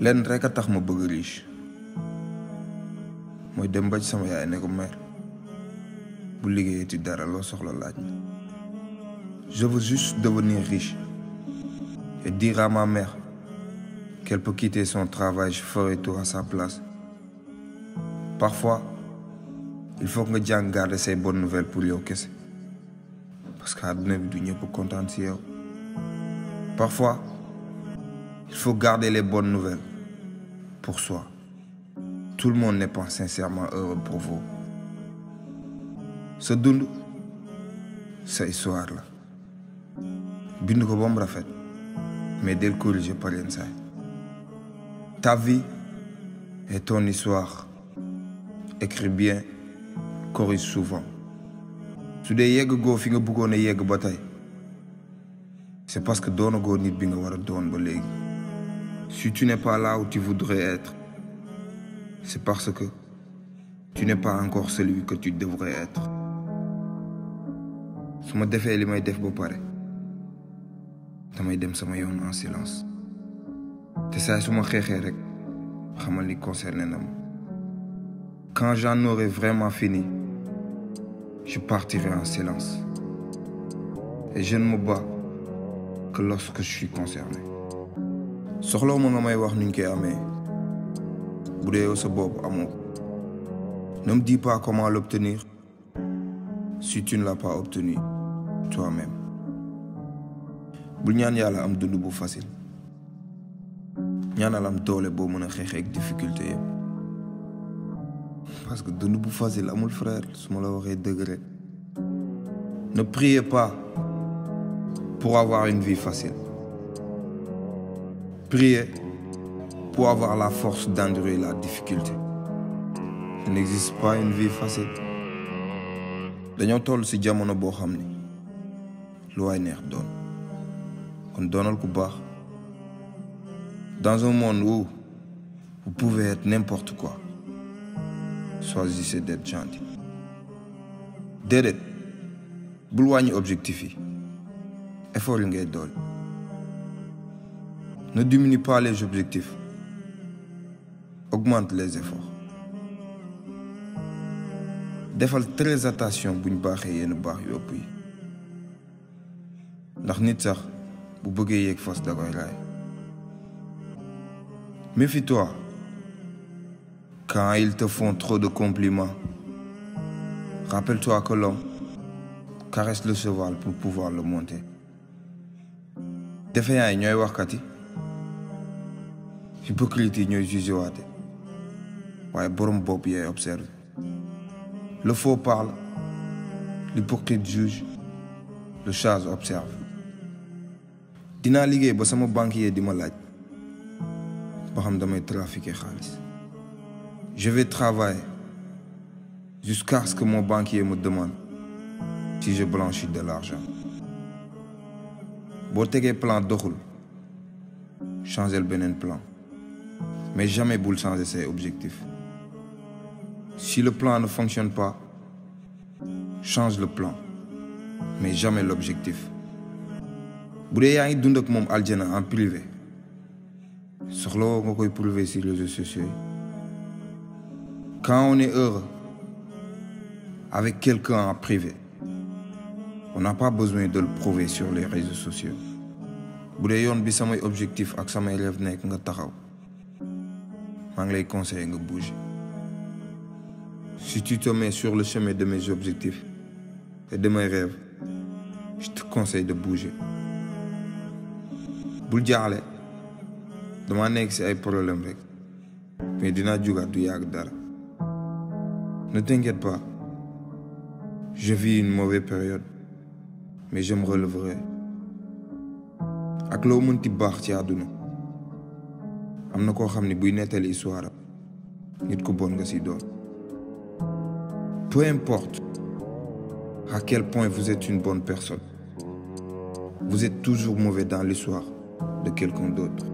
lenn rek a tax ma bëgg riche mooy dem ba ci sama yaay ne ko mère bu liggéeyee ci dara loo soxla laaj ma. Je veux juste devenir riche et dire à ma mère qu'elle peut quitter son travail, je ferai tout à sa place. Parfois, il faut nga jàng garder say bonnes nouvelles pour yow kese parce que àdduna bi du ñëpp kontaan ci yow. Parfois, il faut garder les bonnes nouvelles pour soi. Tout le monde n'est pas sincèrement heureux pour vous. Sa dund sa histoire la bind ko ba mu rafet mais del corriger par yenn saay. Ta vie est ton histoire. Écris bien, corrige souvent. su dee yegg goo fi nga bëggoon a yegg ba tey c'est parce que doona goo nit bi nga war a doon ba léegi. Si tu n'es pas là où tu voudrais être, c'est parce que tu n'es pas encore celui que tu devrais être. su ma defee li may def ba pare damay dem sama yoon en silence te saa su ma xeexee rek xamal ni concerné na ma. Quand j'en aurai vraiment fini, je partirai en silence et je ne me bats que lorsque je suis concerné. soxlaw ma nga may wax nuñ koy amee bu dee yow sa bopp amoo ko. Ne me dis pas comment l'obtenir si tu ne l'as pas obtenu toi-même. bul ñaan yàlla am dund bu facile ñaanal am doole boo mën a xeexee ak difficulté yëpp parce que dund bu facile amul frère su ma la waxee dëgg rek. Ne priez pas pour avoir une vie facile. Priez pour avoir la force d'endurer la difficulté. Il n'existe pas une vie facile. dañoo toll ci jamono boo xam ni lu waay neex doon kon doonal ku baax. Dans un monde où vous pouvez être n'importe quoi, choisissez d'être gentil. déedéet bul wàññi objectif yi effort yi ngay dool. Ne diminue pas les objectifs, augmente les efforts. defal très attention buñ baaxee yenn baax yu ëpp yi ndax nit sax bu bëggee yéeg fas da koy raay. Méfie-toi quand ils te font trop de compliments. Rappelle-toi que l'homme caresse le cheval pour pouvoir le monter. Défaillant yi ñooy waxkat yi hypocrite yi ñooy jugé waate waaye borom bopp yee observe. Le faux parle, l'hypocrite juge, le sage observe. dinaa liggéey ba sama banquier di ma laaj ba xam damay trafiquer xaalis. Je vais travailler jusqu'à ce que mon banquier me demande si je blanchis de l'argent. boo tegee plan doxul changer beneen plan mais jamais bul changer ses objectifs. Si le plan ne fonctionne pas, change le plan mais jamais l'objectif. bu dee yaa ngi dund ak moom aljana en privé soxlawoo nga koy prouver sur les réseaux sociaux. Quand on est heureux avec quelqu'un en privé, on n'a pas besoin de le prouver sur les réseaux sociaux. bu dee yoon bi samay objectif ak samay rêve nekk nga taxaw maa ngi lay conseiller nga bouger. Si tu te mets sur le chemin de mes objectifs et de mes rêves, je te conseille de bouger. bul jaaxle dama nekk ci ay problème rek mais dinaa jugaat du yàgg dara. Ne t'inquiète pas, je vis une mauvaise période mais je me relèverai. ak loo mënti baax ci àdduna am na koo xam ne buy nettali histoire nit ku bon nga ci doon. Peu importe à quel point vous êtes une bonne personne, vous êtes toujours mauvais dans l'histoire de quelqu'un d'autre.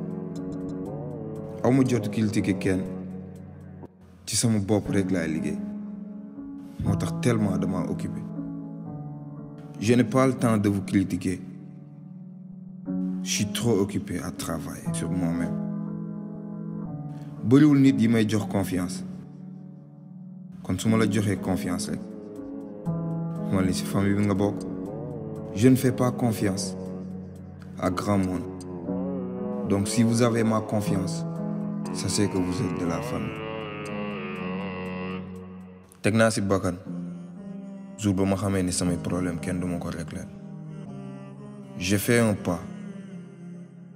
aw ma jot critiquer kenn ci sama bopp rek laay liggéey moo tax tellement dama occupé. Je n'ai pas le temps de vous critiquer. Je suis trop occupé à travailler sur moi-même. bëriwul nit yi may jox confiance kon su ma la joxee confiance rek ma li ci famille bi nga bokk. Je ne fais pas confiance à grand monde. Donc si vous avez ma confiance, sachez que vous êtes de la famille. teg naa ci bakkan jour ba ma xamee ni samay problème kenn du ma ko régler. J'ai fait un pas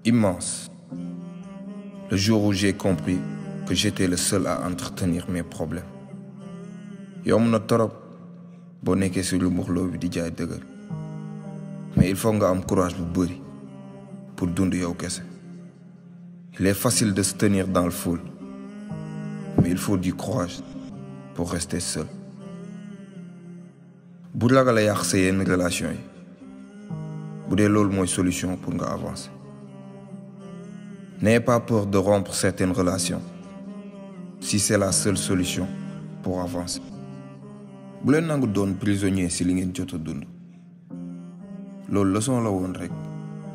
immense le jour où j'ai compris que j'étais le seul à entretenir mes problèmes. yomb na torop boo nekkee ci lu mbuxloo bi di jaay dëgër, mais il faut nga am courage bu bëri pour dund yow kese. Il est facile de se tenir dans le foule, mais il faut du courage pour rester seul. bu ragal a yàq sa yenn relation yi bu dee loolu mooy solution pour nga avancer. N'ayez pas peur de rompre certaines relations si c'est la seule solution pour avancer. bu leen nangu doon prisonnier si li ngeen jot a dund. loolu leçon la woon rek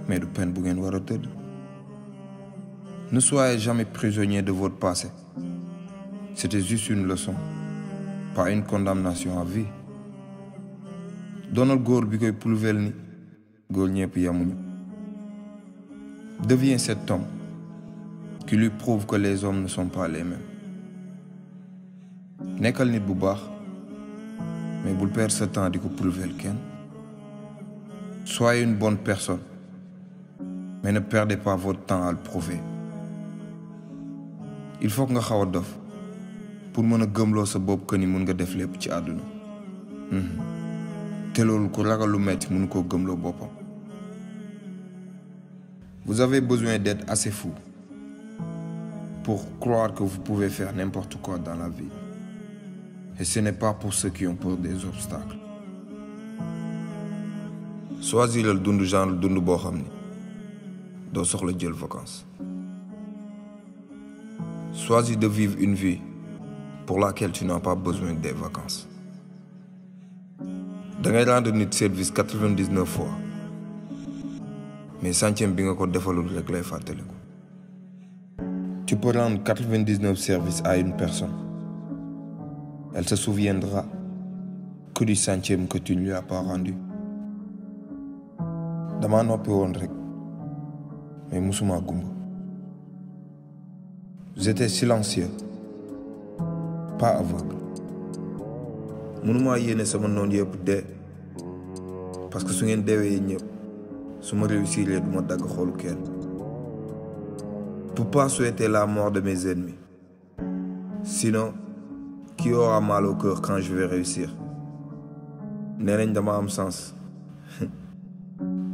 mais du peine bu ngeen war a tëdd. Ne soyez jamais prisonnier de votre passé. C'était juste une leçon, pas une condamnation à vie. doonal góor bi koy prouver ni góor ñëpp yamuñu. Deviens cet homme qui lui prouve que les hommes ne sont pas les mêmes. nekkal nit bu baax mais bul perdre ce temps di ko prouver kenn. Soyez une bonne personne mais ne perdez pas votre temps à le prouver. Il faut que nga xaw a dof pour mën a gëmloo sa bopp que ni mun nga def lépp ci àdduna. te loolu ku ragal lu metti mënu koo gëmloo boppam. Vous avez besoin d'être assez fou pour croire que vous pouvez faire n'importe quoi dans la vie. Et ce n'est pas pour ceux qui ont peur des obstacles. Choisis le dund genre dund boo xam ni doo soxla jël vacances. Choisis de vivre une vie pour laquelle tu n'as pas besoin des vacances. da ngay rendre nit service 99 fois mais centième bi nga ko defalul rek lay fàttaliku. Tu peux rendre 99 services à une personne. Elle se souviendra que du centième que tu ne lui as pas rendu. dama noppi woon rek mais musuma gumba. J'étais silencieux, pas aveugle. mënuma yéene sama noon yëpp dee parce que su ngeen deewee ñëpp su ma réussir du ma dagg xoolu kenn. Pour pas souhaiter la mort de mes ennemis. Sinon, qui aura mal au cœur quand je vais réussir? nee nañ dama am sens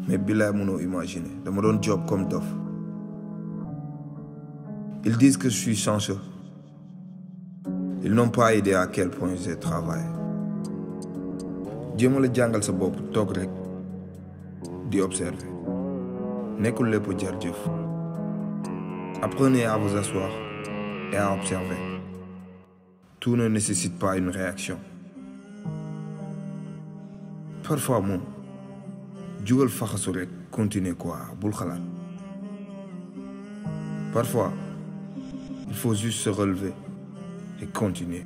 mais bilaay mënoo imaginer dama doon job comme dof. Ils disent que je suis chanceux. Ils n'ont pas idée à quel point j'ai travaillé. jéem a la jàngal sa bopp toog rek di observer nekkul lépp jar jëf. Apprenez à vous asseoir et à observer. Tout ne nécessite pas une réaction. Parfois moom jugal faxasu rek continuer quoi bul xalaat. Parfois il faut juste se relever et continuer.